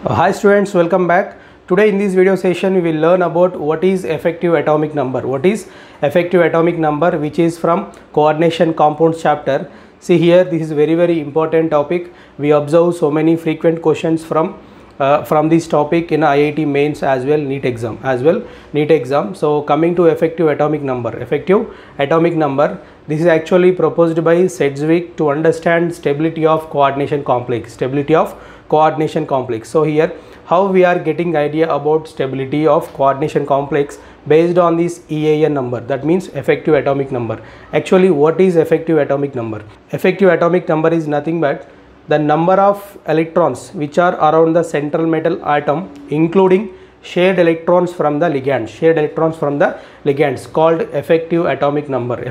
Hi students, welcome back. Today in this video session we will learn about what is effective atomic number. What is effective atomic number, which is from coordination compounds chapter. See here, this is very important topic. We observe so many frequent questions from this topic in IIT mains as well, NEET exam. So coming to effective atomic number. This is actually proposed by Sedgwick to understand stability of coordination complex. So here how we are getting idea about stability of coordination complex based on this EAN number, that means effective atomic number. Actually, what is effective atomic number? Effective atomic number is nothing but the number of electrons which are around the central metal atom, including shared electrons from the ligands, called effective atomic number.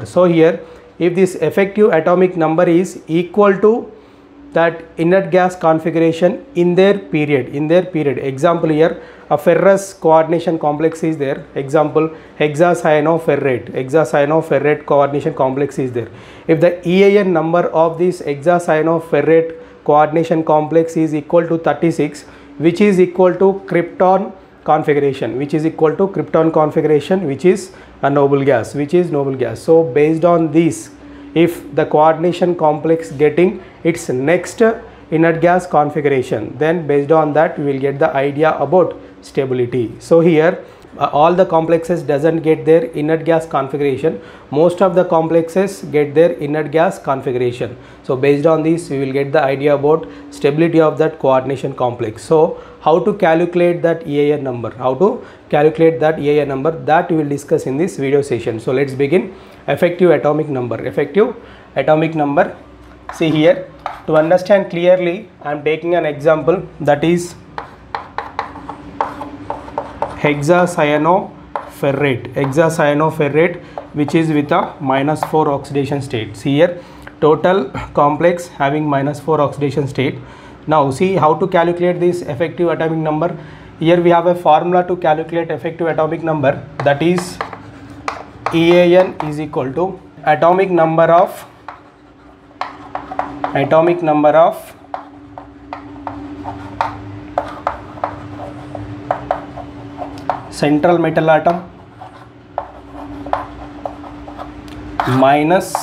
So here, if this effective atomic number is equal to that inert gas configuration in their period. Example, here a ferrous coordination complex is there. Example, hexacyanoferrate coordination complex is there. If the EAN number of this hexacyanoferrate coordination complex is equal to 36, which is equal to krypton configuration, which is a noble gas, So based on this, if the coordination complex getting its next inert gas configuration, then based on that we will get the idea about stability. So here all the complexes doesn't get their inert gas configuration. Most of the complexes get their inert gas configuration. So based on this we will get the idea about stability of that coordination complex. So how to calculate that EAN number? That we will discuss in this video session. So let's begin. Effective atomic number. See here, to understand clearly, I am taking an example, that is hexacyanoferrate, which is with a -4 oxidation state. See here, total complex having -4 oxidation state. Now see how to calculate this effective atomic number. Here we have a formula to calculate effective atomic number, that is EAN is equal to atomic number of central metal atom minus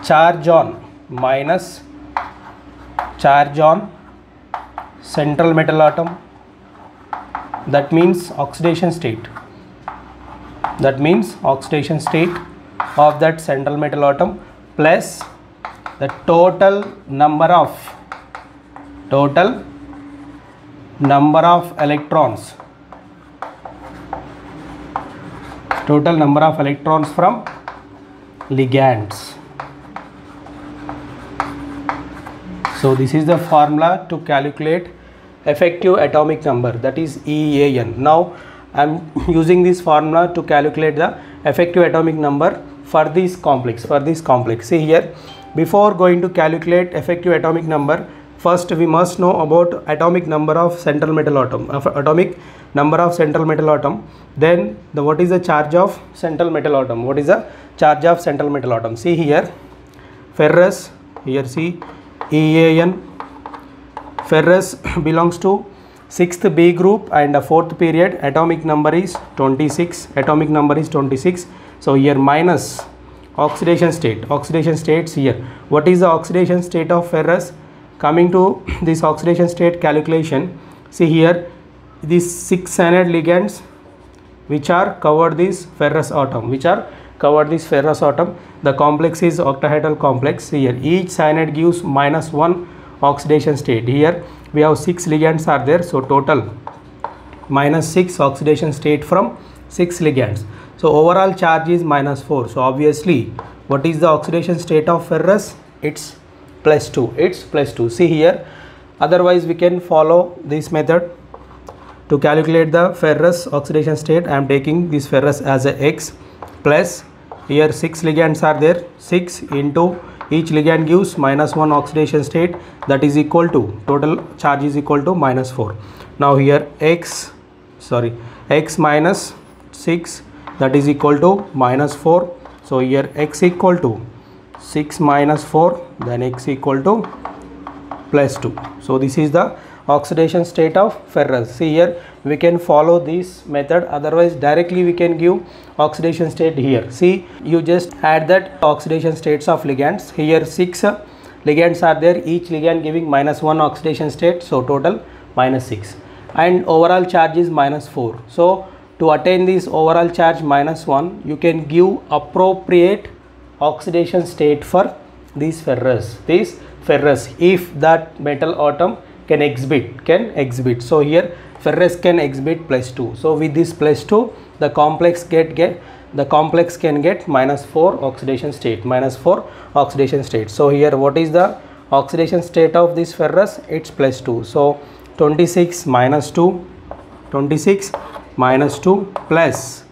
charge on central metal atom, that means oxidation state of that central metal atom, plus the total number of electrons from ligands. So this is the formula to calculate effective atomic number, that is EAN. Now I am using this formula to calculate the effective atomic number for this complex. See here, before going to calculate effective atomic number, first we must know about atomic number of central metal atom. Then what is the charge of central metal atom? See here, ferrous, here see EAN, ferrous belongs to 6th B group and the 4th period. Atomic number is 26. So here minus oxidation states here. What is the oxidation state of ferrous? Coming to this oxidation state calculation, see here, these 6 cyanide ligands which are covered this ferrous atom, the complex is octahedral complex. Here each cyanide gives -1 oxidation state. Here we have 6 ligands are there, so total -6 oxidation state from 6 ligands. So overall charge is -4. So obviously, what is the oxidation state of ferrous? It's +2. See here, otherwise we can follow this method to calculate the ferrous oxidation state. I am taking this ferrous as a X, plus here 6 ligands are there, 6 into each ligand gives -1 oxidation state, that is equal to total charge is equal to -4. Now here X minus 6, that is equal to -4. So here X equal to 6 minus 4, then X equal to plus 2. So this is the oxidation state of ferrous. See here, we can follow this method, otherwise directly we can give oxidation state here. See, you just add that oxidation states of ligands. Here 6 ligands are there, each ligand giving -1 oxidation state, so total -6, and overall charge is -4. So to attain this overall charge -1, you can give appropriate oxidation state for this ferrous. If that metal atom can exhibit. So here ferrous can exhibit +2. So with this +2, the complex can get -4 oxidation state. So here what is the oxidation state of this ferrous? It's +2. So 26 minus 2 plus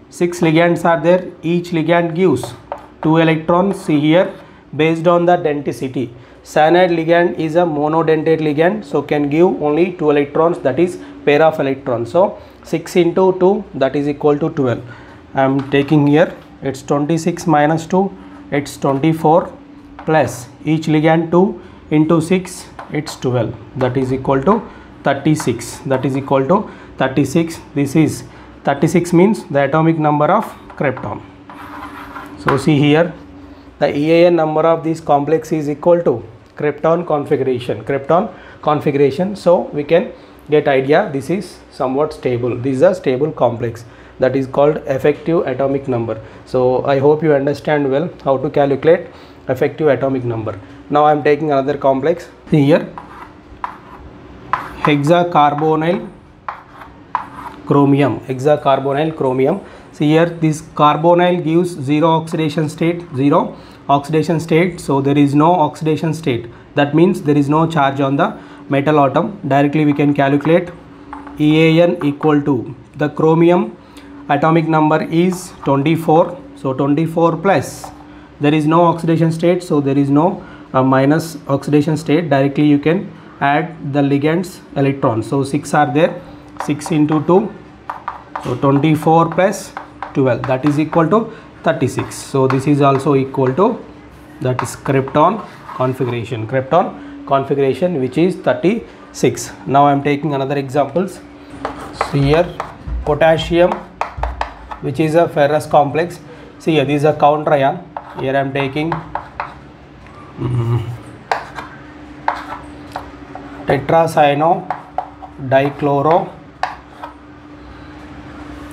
6 ligands are there, each ligand gives 2 electrons. See here, based on the denticity, cyanide ligand is a monodentate ligand, so can give only 2 electrons, that is pair of electrons. So 6 into 2, that is equal to 12. I am taking here, it's 26 minus 2, it's 24, plus each ligand 2 into 6, it's 12, that is equal to 36. This is 36 means the atomic number of krypton. So see here, the EAN number of this complex is equal to krypton configuration. So we can get idea, this is somewhat stable. This is a stable complex, that is called effective atomic number. So I hope you understand well how to calculate effective atomic number. Now I am taking another complex. See here, hexacarbonyl chromium. See here, this carbonyl gives 0 oxidation state, so there is no oxidation state. That means there is no charge on the metal atom. Directly we can calculate EAN equal to, the chromium atomic number is 24, so 24 plus, there is no oxidation state, so there is no minus oxidation state. Directly you can add the ligands electrons. So 6 are there, 6 into 2, so 24 plus 12, that is equal to 36. So this is also equal to, that is krypton configuration, which is 36. Now I am taking another examples. See here, potassium, which is a ferrous complex. See here, this is a counter ion. Here I am taking tetracyano dichloro.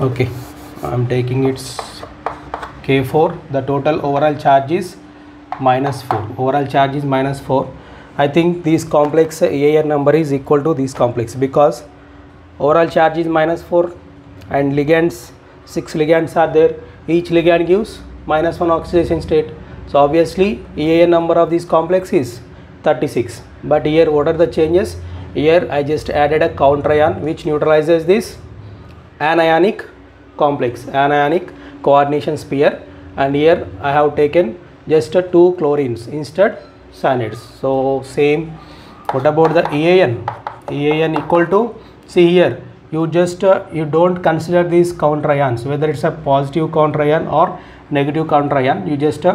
Okay, I am taking its K4. The total overall charge is -4. I think this complex EAN number is equal to this complex, because overall charge is -4 and ligands, 6 ligands are there, each ligand gives -1 oxidation state. So obviously EAN number of this complex is 36. But here what are the changes? Here I just added a counter ion which neutralizes this anionic complex, anionic coordination sphere, and here I have taken just 2 chlorines instead cyanides. So same. What about the EAN? EAN equal to, see here, you just you don't consider these counter ions, whether it's a positive counter ion or negative counter ion, you just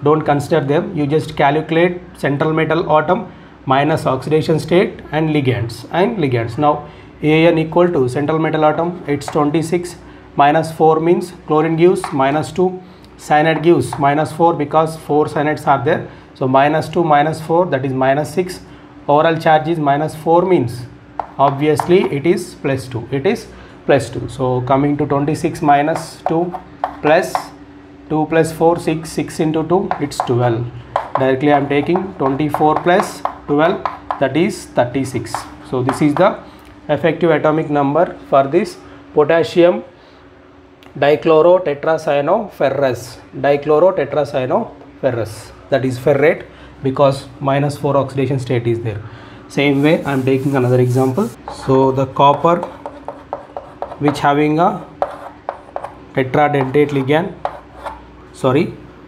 don't consider them. You just calculate central metal atom minus oxidation state and ligands. Now EAN equal to central metal atom, it's 26 minus 4 means chlorine gives -2, cyanide gives -4 because 4 cyanides are there. So -2 minus 4, that is -6. Overall charge is -4 means obviously it is +2. So coming to 26 minus 2 plus 2 plus 4, 6 into 2, it's 12. Directly I am taking 24 plus 12, that is 36. So this is the effective atomic number for this potassium dichlorotetracyanoferrous, that is ferrate, because -4 oxidation state is there. Same way I am taking another example. So the copper, which having a tetradentate ligand,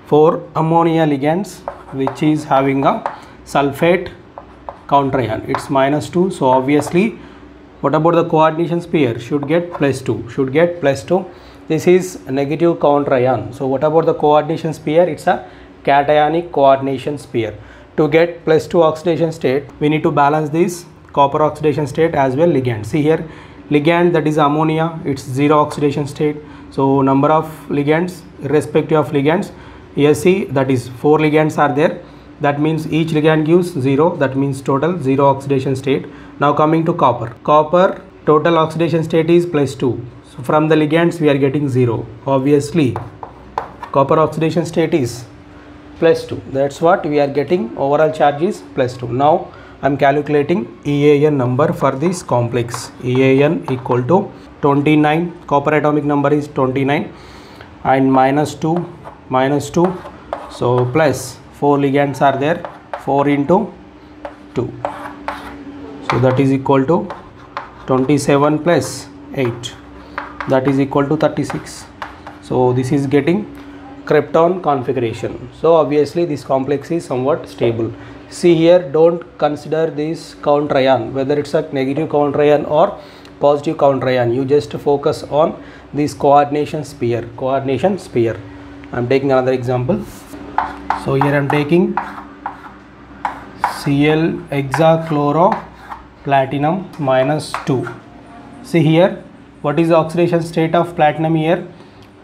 4 ammonia ligands, which is having a sulfate counter ion, it's -2. So obviously what about the coordination sphere? Should get +2. This is a negative counter ion. So what about the coordination sphere? It's a cationic coordination sphere. to get +2 oxidation state, we need to balance this copper oxidation state as well ligand. See here, ligand, that is ammonia, it's 0 oxidation state. So number of ligands, irrespective of ligands, here see, that is 4 ligands are there. That means each ligand gives 0, that means total 0 oxidation state. Now coming to copper. Copper total oxidation state is +2. So from the ligands we are getting 0. Obviously copper oxidation state is +2. That's what we are getting. Overall charge is +2. Now I am calculating EAN number for this complex. EAN equal to 29. Copper atomic number is 29 and -2. So plus 4 ligands are there. 4 into 2. So that is equal to 27 plus 8. That is equal to 36. So this is getting krypton configuration. So obviously this complex is somewhat stable. See here, don't consider this counter ion, whether it's a negative counter ion or positive counter ion. You just focus on this coordination sphere. I'm taking another example. So here I'm taking Cl hexachloroplatinum -2. See here, what is the oxidation state of platinum here?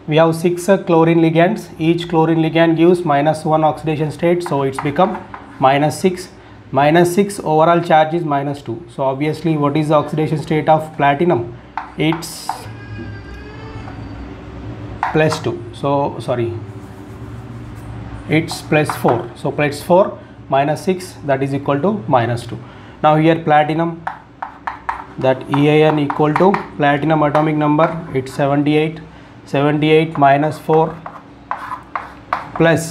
We have 6 chlorine ligands. Each chlorine ligand gives -1 oxidation state, so it's become -6. -6 overall charge is -2. So obviously what is the oxidation state of platinum? It's +2. So sorry, it's +4. So +4 -6, that is equal to -2. Now here platinum, that EAN equal to platinum atomic number, it's 78. 78 -4 plus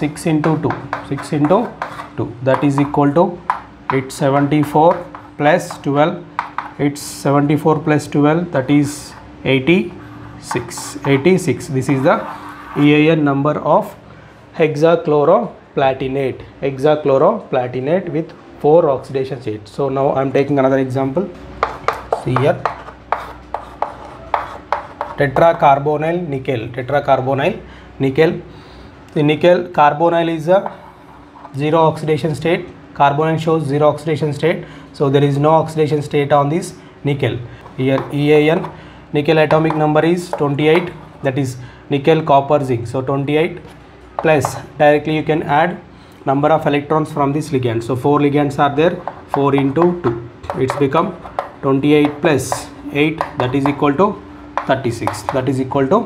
6 into 2. 6 into 2, that is equal to, it's 74 plus 12. It's 74 plus 12, that is 86. 86. This is the EAN number of hexachloroplatinate. Hexachloroplatinate with 4 oxidation states. So now I am taking another example. See here, tetracarbonyl nickel. The nickel carbonyl is a 0 oxidation state. Carbonyl shows 0 oxidation state, so there is no oxidation state on this nickel. Here EAN, nickel atomic number is 28, that is nickel copper zinc. So 28 plus, directly you can add number of electrons from this ligand. So 4 ligands are there. 4 into 2, it's become 28 plus 8, that is equal to 36. That is equal to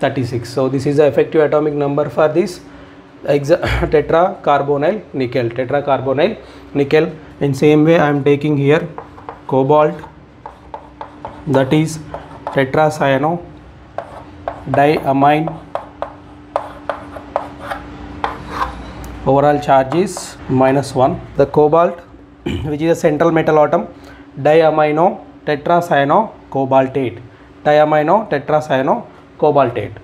36. So this is the effective atomic number for this tetracarbonyl nickel. In same way I am taking here cobalt, that is tetracyano diamine. Overall charge is -1. The cobalt, which is a central metal atom, diamino tetracyano cobaltate.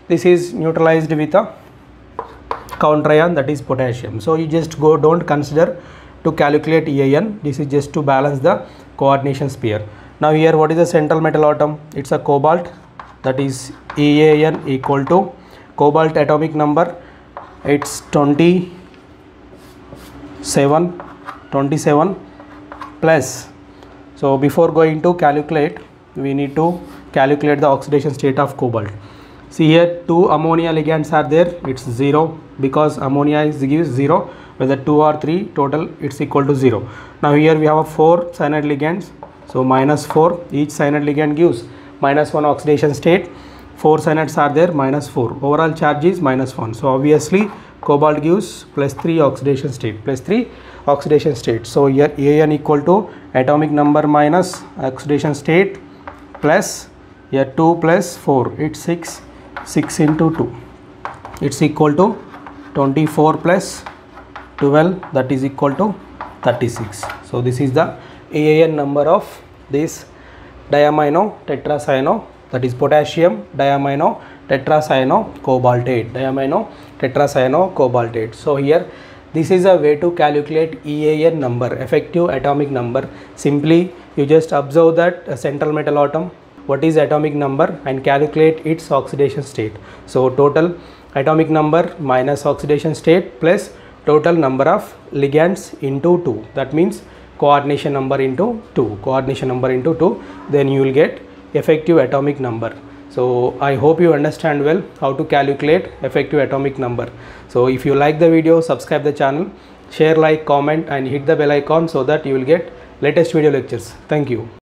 This is neutralized with a counter ion, that is potassium. So you just don't consider to calculate EAN. This is just to balance the coordination sphere. Now here, what is the central metal atom? It's a cobalt, that is EAN equal to cobalt atomic number, it's 27 plus. So before going to calculate, we need to calculate the oxidation state of cobalt. See here, 2 ammonia ligands are there. It's 0 because ammonia gives 0. Whether 2 or 3, total it's equal to 0. Now here we have 4 cyanide ligands. So -4. Each cyanide ligand gives -1 oxidation state. 4 cyanides are there, -4. Overall charge is -1. So obviously cobalt gives +3 oxidation state. So here EAN equal to atomic number minus oxidation state plus here 2 plus 4, it's 6. 6 into 2, it's equal to 24 plus 12, that is equal to 36. So this is the EAN number of this diamino tetracyano, that is potassium diamino tetracyano cobaltate. So here this is a way to calculate EAN number, effective atomic number. Simply you just observe that a central metal atom, what is atomic number, and calculate its oxidation state. So total atomic number minus oxidation state plus total number of ligands into 2. That means coordination number into 2. Coordination number into 2. Then you will get effective atomic number. So I hope you understand well how to calculate effective atomic number. So if you like the video, subscribe the channel, share, like, comment and hit the bell icon so that you will get latest video lectures. Thank you.